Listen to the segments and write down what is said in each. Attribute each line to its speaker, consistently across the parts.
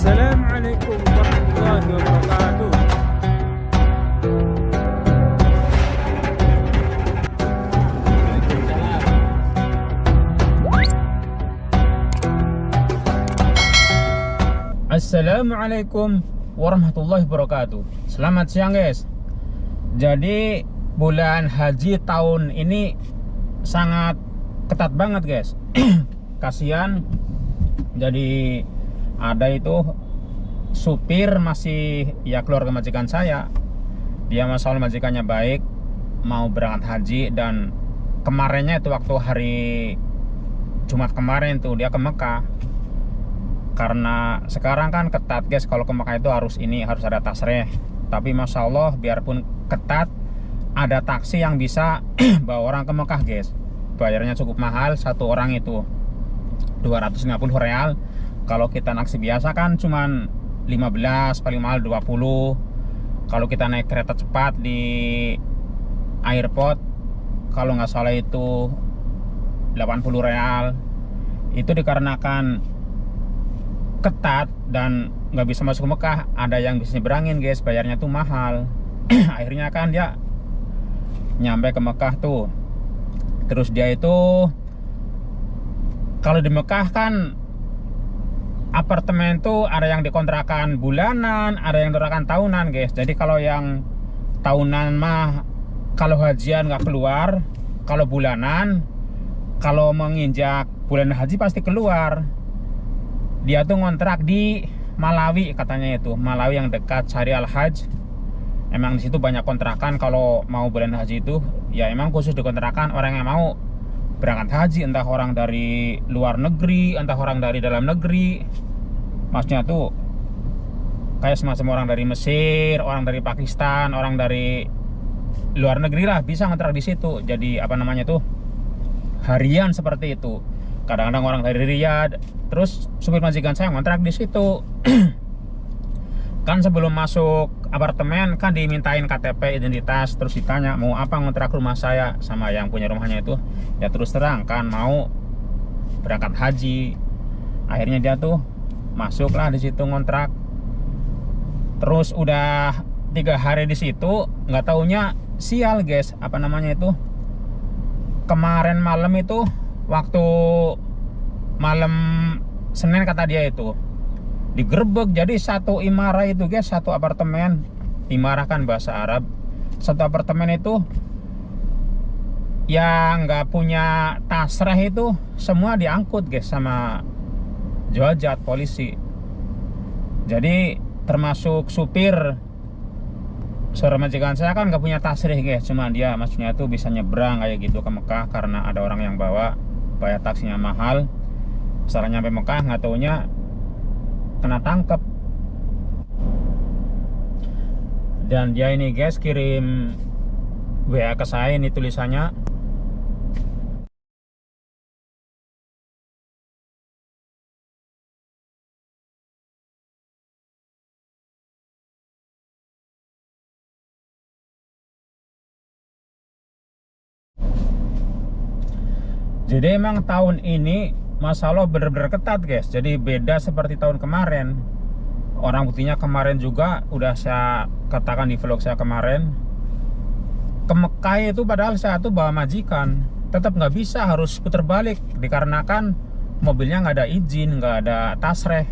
Speaker 1: Assalamualaikum warahmatullahi wabarakatuh. Assalamualaikum warahmatullahi wabarakatuh. Selamat siang guys. Jadi bulan haji tahun ini sangat ketat banget guys. Kasihan. Jadi ada itu supir masih ya keluarga majikan saya. Dia masalah majikannya baik, mau berangkat haji, dan kemarinnya itu waktu hari Jumat kemarin tuh dia ke Mekah. Karena sekarang kan ketat guys, kalau ke Mekah itu harus ada tasreh. Tapi masya Allah biarpun ketat, ada taksi yang bisa bawa orang ke Mekah guys. Bayarnya cukup mahal, satu orang itu 250 real. Kalau kita naksi biasa kan cuman 15, paling mahal 20. Kalau kita naik kereta cepat di airport, kalau nggak salah itu 80 real. Itu dikarenakan ketat dan nggak bisa masuk ke Mekah, ada yang bisa nyeberangin guys, bayarnya tuh mahal. Akhirnya kan dia nyampe ke Mekah tuh. Terus dia itu kalau di Mekah kan apartemen tuh ada yang dikontrakan bulanan, ada yang dikontrakan tahunan guys. Jadi kalau yang tahunan mah kalau hajian nggak keluar, kalau bulanan, kalau menginjak bulan haji pasti keluar. Dia tuh ngontrak di Malawi katanya, itu Malawi yang dekat Syari Al-Hajj. Emang di situ banyak kontrakan kalau mau bulan haji itu, ya emang khusus dikontrakan orang yang mau berangkat haji, entah orang dari luar negeri, entah orang dari dalam negeri. Maksudnya tuh kayak semacam orang dari Mesir, orang dari Pakistan, orang dari luar negeri lah bisa ngontrak di situ. Jadi apa namanya tuh harian seperti itu. Kadang-kadang orang dari Riyadh. Terus supir majikan saya ngontrak di situ. Kan sebelum masuk apartemen kan dimintain KTP identitas, terus ditanya mau apa ngontrak rumah saya, sama yang punya rumahnya itu ya terus terang kan mau berangkat haji. Akhirnya dia tuh masuklah di situ ngontrak. Terus udah 3 hari di situ, nggak taunya sial guys, apa namanya itu, kemarin malam itu waktu malam Senin kata dia itu digerebek. Jadi satu imarah itu guys, satu apartemen, imarah kan bahasa Arab, satu apartemen itu yang nggak punya tasreh itu semua diangkut guys sama jawajat polisi. Jadi termasuk supir saudara majikan saya kan nggak punya tasreh guys, cuma dia maksudnya tuh bisa nyebrang kayak gitu ke Mekah karena ada orang yang bawa, bayar taksinya mahal. Setelah nyampe Mekah nggak taunya kena tangkep. Dan dia ini guys kirim WA ke saya, ini tulisannya jadi emang tahun ini masalah bener-bener ketat guys. Jadi beda seperti tahun kemarin. Orang buktinya kemarin juga udah saya katakan di vlog saya kemarin, ke Mekah itu padahal saya tuh bawa majikan, tetap nggak bisa, harus putar balik dikarenakan mobilnya nggak ada izin, nggak ada tasreh.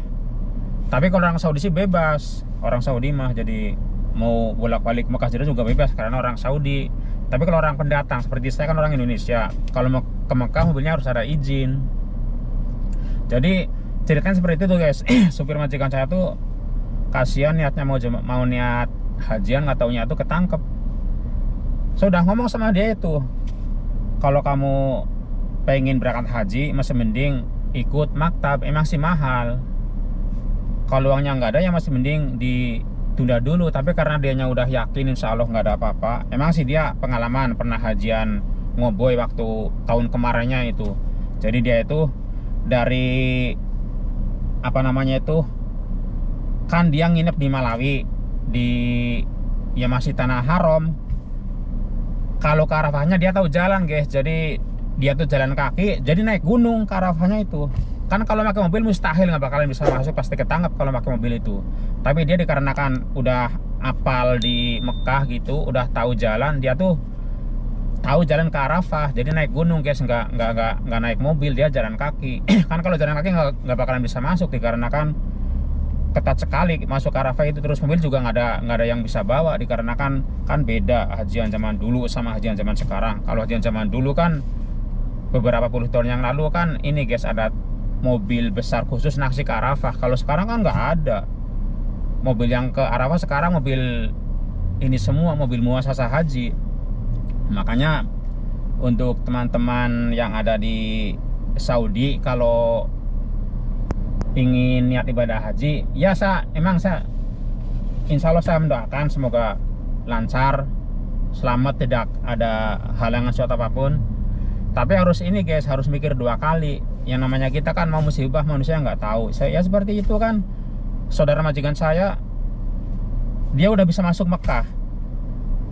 Speaker 1: Tapi kalau orang Saudi sih bebas, orang Saudi mah jadi mau bolak-balik Mekah juga bebas karena orang Saudi. Tapi kalau orang pendatang seperti saya kan orang Indonesia, kalau mau ke Mekah mobilnya harus ada izin. Jadi ceritanya seperti itu tuh guys. Supir majikan saya tuh kasihan, niatnya mau niat hajian, nggak taunya tuh ketangkep. Sudah ngomong sama dia itu, kalau kamu pengen berangkat haji masih mending ikut maktab, emang sih mahal. Kalau uangnya nggak ada ya masih mending ditunda dulu. Tapi karena dianya udah yakin insya Allah nggak ada apa-apa, emang sih dia pengalaman pernah hajian ngoboy waktu tahun kemarinnya itu. Jadi dia itu dari apa namanya itu, kan dia nginep di Malawi, di ya masih tanah haram. Kalau ke Arafahnya dia tahu jalan guys, jadi dia tuh jalan kaki, jadi naik gunung ke Arafahnya itu. Kan kalau pakai mobil mustahil nggak bakalan bisa masuk, pasti ketangkap kalau pakai mobil itu. Tapi dia dikarenakan udah apal di Mekah gitu, udah tahu jalan, dia tuh tahu jalan ke Arafah, jadi naik gunung guys, nggak naik mobil, dia jalan kaki. Kan kalau jalan kaki nggak bakalan bisa masuk dikarenakan ketat sekali masuk ke Arafah itu. Terus mobil juga nggak ada yang bisa bawa dikarenakan kan beda hajian zaman dulu sama hajian zaman sekarang. Kalau hajian zaman dulu kan beberapa puluh tahun yang lalu kan ini guys, ada mobil besar khusus naksi ke Arafah. Kalau sekarang kan nggak ada mobil yang ke Arafah, sekarang mobil ini semua mobil muasasah haji. Makanya untuk teman-teman yang ada di Saudi, kalau ingin niat ibadah haji, ya insya Allah saya mendoakan semoga lancar, selamat, tidak ada halangan suatu apapun. Tapi harus ini guys, harus mikir 2 kali. Yang namanya kita kan mau musibah, manusia nggak tahu. Saya ya seperti itu kan, saudara majikan saya, dia udah bisa masuk Mekah,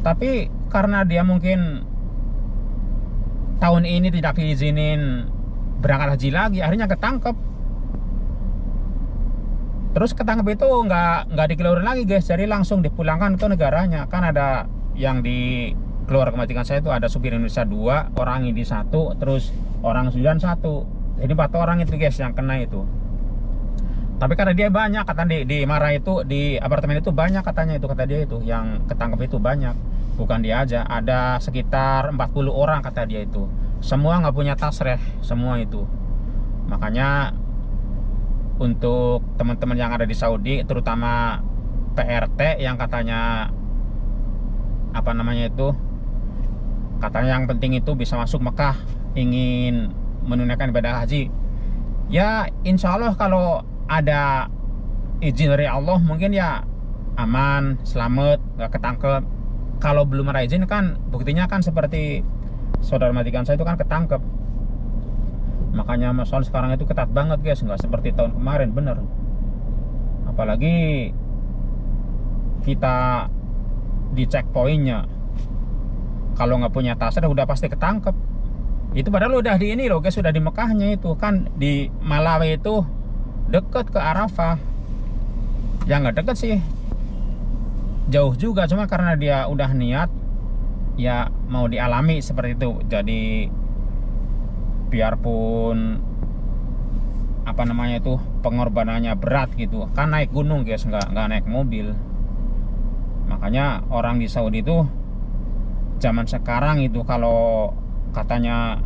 Speaker 1: tapi karena dia mungkin tahun ini tidak diizinin berangkat haji lagi, akhirnya ketangkep. Terus ketangkep itu nggak dikeluarin lagi guys, jadi langsung dipulangkan ke negaranya. Kan ada yang di keluarga majikan saya itu ada supir Indonesia 2, orang Indi 1, terus orang Sudan 1. Jadi 4 orang itu guys yang kena itu. Tapi karena dia banyak, kata di Marah itu, di apartemen itu banyak katanya, itu kata dia itu yang ketangkep itu banyak. Bukan dia aja, ada sekitar 40 orang kata dia itu. Semua nggak punya tasreh, semua itu. Makanya untuk teman-teman yang ada di Saudi, terutama PRT yang katanya apa namanya itu, katanya yang penting itu bisa masuk Mekah, ingin menunaikan ibadah haji. Ya insya Allah kalau ada izin dari Allah mungkin ya aman, selamat, nggak ketangkep. Kalau belum ada izin kan buktinya kan seperti saudara majikan saya itu kan ketangkep. Makanya masalah sekarang itu ketat banget guys, nggak seperti tahun kemarin, bener. Apalagi kita di checkpointnya, kalau nggak punya tasreh udah pasti ketangkep. Itu padahal udah di ini loh guys, sudah di Mekahnya itu kan, di Malawi itu deket ke Arafah. Ya nggak deket sih, jauh juga, cuma karena dia udah niat ya mau dialami seperti itu. Jadi biarpun apa namanya itu pengorbanannya berat gitu kan, naik gunung guys, nggak naik mobil. Makanya orang di Saudi itu zaman sekarang itu kalau katanya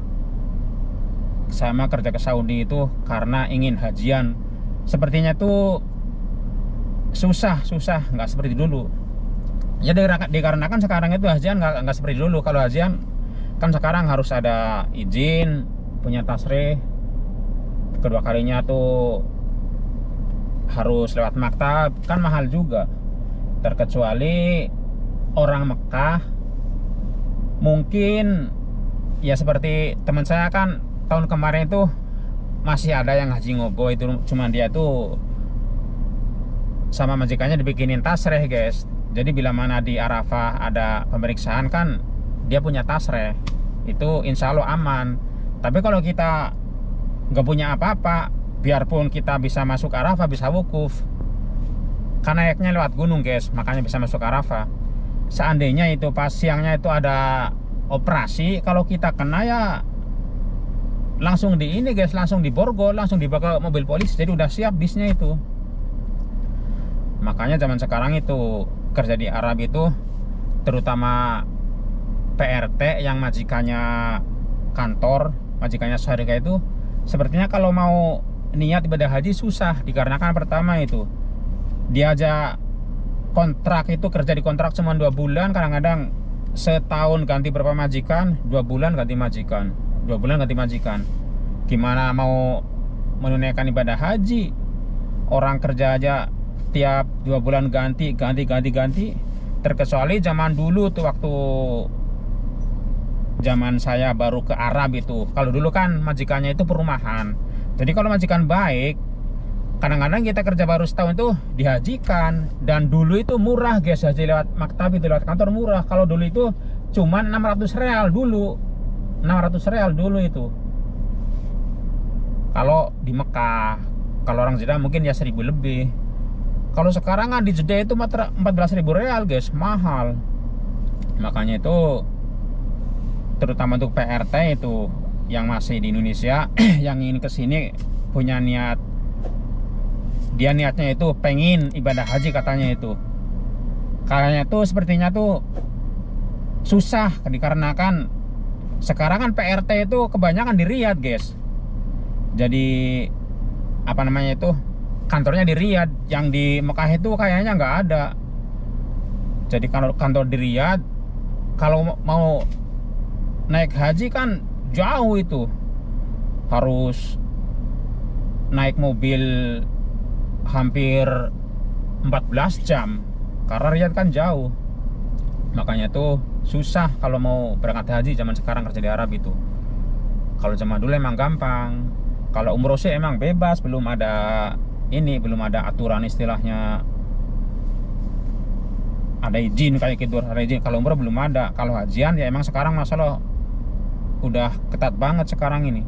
Speaker 1: sama kerja ke Saudi itu karena ingin hajian, sepertinya tuh susah, nggak seperti dulu. Ya dikarenakan sekarang itu hajian nggak seperti dulu. Kalau hajian kan sekarang harus ada izin, punya tasreh, kedua kalinya tuh harus lewat maktab, kan mahal juga. Terkecuali orang Mekah, mungkin ya seperti teman saya kan tahun kemarin itu masih ada yang haji ngogo itu, cuman dia tuh sama majikannya dibikinin tasreh guys. Jadi bila mana di Arafah ada pemeriksaan kan dia punya tasreh, itu insya Allah aman. Tapi kalau kita nggak punya apa-apa, biarpun kita bisa masuk Arafah, bisa wukuf, karena naiknya lewat gunung guys, makanya bisa masuk Arafah. Seandainya itu pas siangnya itu ada operasi, kalau kita kena ya langsung di ini guys, langsung diborgol, langsung dibawa ke mobil polisi. Jadi udah siap bisnya itu. Makanya zaman sekarang itu kerja di Arab itu, terutama PRT yang majikannya kantor, majikannya syarikat itu, sepertinya kalau mau niat ibadah haji susah. Dikarenakan pertama itu dia aja kontrak itu, kerja di kontrak cuma 2 bulan, kadang-kadang setahun ganti berapa majikan, 2 bulan ganti majikan, 2 bulan ganti majikan. Gimana mau menunaikan ibadah haji? Orang kerja aja tiap 2 bulan ganti. Terkecuali zaman dulu tuh, waktu zaman saya baru ke Arab itu. Kalau dulu kan majikannya itu perumahan. Jadi kalau majikan baik, kadang-kadang kita kerja baru setahun itu dihajikan. Dan dulu itu murah guys, haji lewat maktab itu, lewat kantor murah. Kalau dulu itu cuman 600 real dulu. 600 real dulu itu. kalau di Mekah. Kalau orang Jeddah mungkin ya 1.000 lebih. Kalau sekarang kan di Jeddah itu 14.000 real guys, mahal. Makanya itu terutama untuk PRT itu yang masih di Indonesia yang ingin kesini punya niat, dia niatnya itu pengen ibadah haji katanya itu. Kayaknya tuh sepertinya tuh susah dikarenakan sekarang kan PRT itu kebanyakan di Riyadh guys. Jadi apa namanya itu kantornya di Riyadh, yang di Mekah itu kayaknya nggak ada. Jadi kalau kantor di Riyadh, kalau mau naik haji kan jauh itu, harus naik mobil hampir 14 jam karena Riyadh kan jauh. Makanya tuh susah kalau mau berangkat haji zaman sekarang kerja di Arab itu. Kalau zaman dulu emang gampang. Kalau umroh sih emang bebas, belum ada aturan istilahnya ada izin kayak gitu, ada izin. Kalau umroh belum ada. Kalau hajian ya emang sekarang masalah udah ketat banget sekarang ini.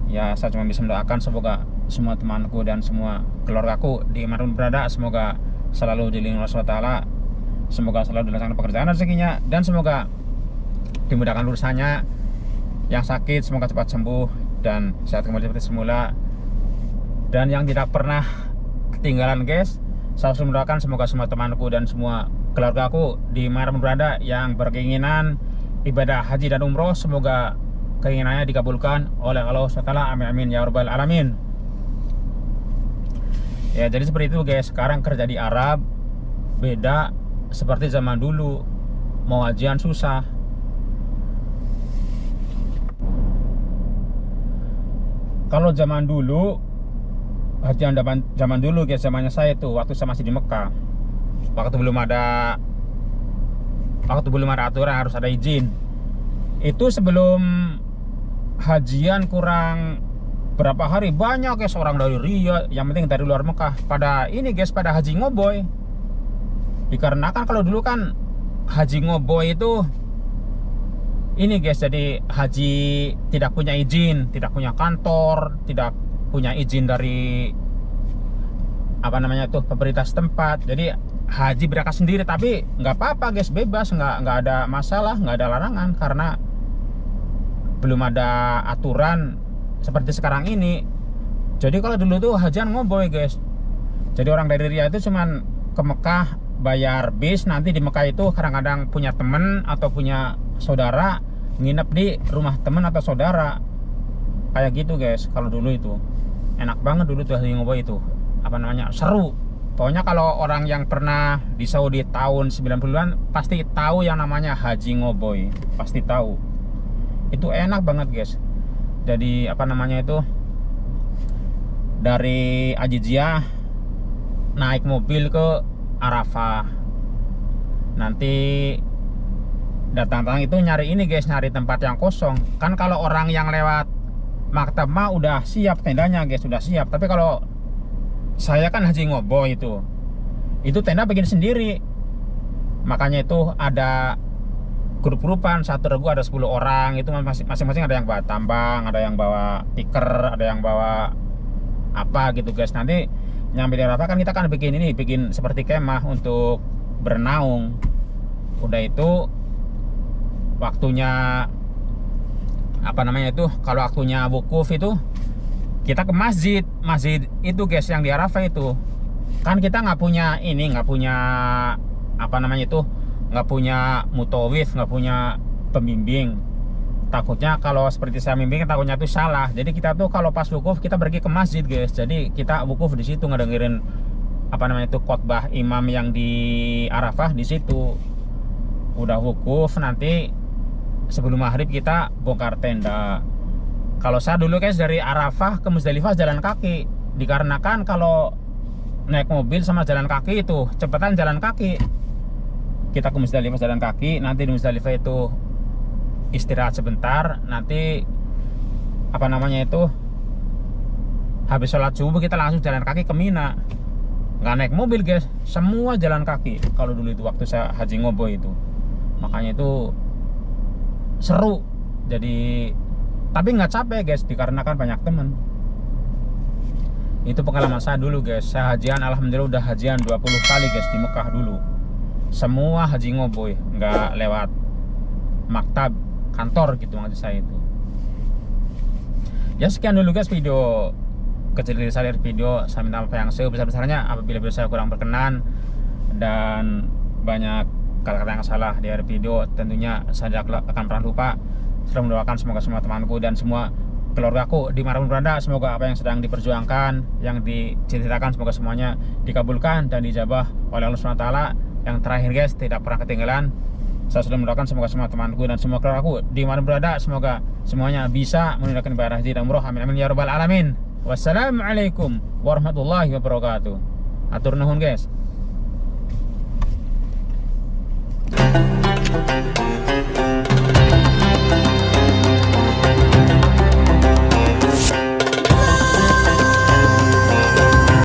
Speaker 1: Ya saya cuma bisa mendoakan semoga semua temanku dan semua keluargaku dimanapun berada semoga selalu dilindungi Allah SWT, semoga selalu dilancarkan pekerjaan rezekinya, dan semoga dimudahkan urusannya. Yang sakit semoga cepat sembuh dan sehat kembali seperti semula. Dan yang tidak pernah ketinggalan guys, saya selalu mendoakan semoga semua temanku dan semua keluargaku dimanapun berada yang berkeinginan ibadah haji dan umroh, semoga keinginannya dikabulkan oleh Allah SWT. Amin amin ya rabbal alamin. Ya jadi seperti itu guys, sekarang kerja di Arab beda seperti zaman dulu. Mau hajian susah. Kalau zaman dulu, hajian zaman dulu guys, zamannya saya tuh waktu saya masih di Mekah, waktu belum ada aturan harus ada izin. Itu sebelum hajian kurang berapa hari, banyak guys orang dari Riyadh, yang penting dari luar Mekah, pada ini guys, pada haji ngoboy. Dikarenakan kalau dulu kan haji ngoboy itu ini guys, jadi haji tidak punya izin, tidak punya kantor, tidak punya izin dari apa namanya tuh pemerintah setempat. Jadi haji berangkat sendiri, tapi nggak apa-apa guys, bebas, nggak ada masalah, nggak ada larangan, karena belum ada aturan seperti sekarang ini. Jadi kalau dulu tuh hajian ngoboy guys, jadi orang dari Riyadh itu cuman ke Mekah bayar bis, nanti di Mekah itu kadang-kadang punya temen atau punya saudara nginep di rumah temen atau saudara, kayak gitu guys. Kalau dulu itu enak banget dulu tuh haji ngoboy itu, apa namanya, seru. Pokoknya kalau orang yang pernah di Saudi tahun 90-an pasti tahu yang namanya haji ngoboy, pasti tahu. Itu enak banget guys. Jadi apa namanya itu, dari Ajijiyah naik mobil ke Arafah, nanti datang-datang itu nyari ini guys, nyari tempat yang kosong. Kan kalau orang yang lewat maktab mah udah siap tendanya guys, sudah siap. Tapi kalau saya kan haji ngoboy itu tenda bikin sendiri. Makanya itu ada grup-grupan, satu regu ada 10 orang. Itu masing-masing ada yang bawa tambang, ada yang bawa tikar, ada yang bawa apa gitu guys. Nanti nyampe di Arafah kan kita kan bikin seperti kemah untuk bernaung. Udah itu waktunya apa namanya itu, kalau waktunya wukuf itu kita ke masjid itu guys, yang di Arafah itu. Kan kita nggak punya apa namanya itu, nggak punya mutawif, nggak punya pembimbing. Takutnya kalau seperti saya bimbing, takutnya itu salah. Jadi kita tuh kalau pas wukuf kita pergi ke masjid guys. Jadi kita wukuf di situ, ngedengerin apa namanya itu khotbah imam yang di Arafah di situ. Udah wukuf, nanti sebelum maghrib kita bongkar tenda. Kalau saya dulu guys dari Arafah ke Muzdalifah jalan kaki, dikarenakan kalau naik mobil sama jalan kaki itu cepetan jalan kaki. Kita ke Muzdalifah jalan kaki, nanti di Muzdalifah itu istirahat sebentar, nanti apa namanya itu habis sholat subuh kita langsung jalan kaki ke Mina. Nggak naik mobil guys, semua jalan kaki kalau dulu itu waktu saya haji ngoboy itu. Makanya itu seru. Jadi tapi nggak capek guys, dikarenakan banyak temen. Itu pengalaman saya dulu guys. Saya hajian, alhamdulillah udah hajian 20 kali guys di Mekah dulu. Semua haji ngoboy, nggak lewat maktab kantor gitu maksud saya itu. Ya sekian dulu guys video kecil dari saya, video. Saya minta maaf yang sebesar-besarnya apabila video saya kurang berkenan dan banyak kata-kata yang salah di akhir video. Tentunya saya tidak akan pernah lupa. Saya mendoakan semoga semua temanku dan semua keluargaku dimanapun berada, semoga apa yang sedang diperjuangkan, yang diceritakan, semoga semuanya dikabulkan dan dijabah oleh Allah SWT. Yang terakhir guys, tidak pernah ketinggalan, saya sudah mendoakan semoga semua temanku dan semua keluargaku dimanapun berada, semoga semuanya bisa menunaikan ibadah haji dan umroh. Amin amin ya rabbal alamin. Wassalamualaikum warahmatullahi wabarakatuh. Atur nuhun guys.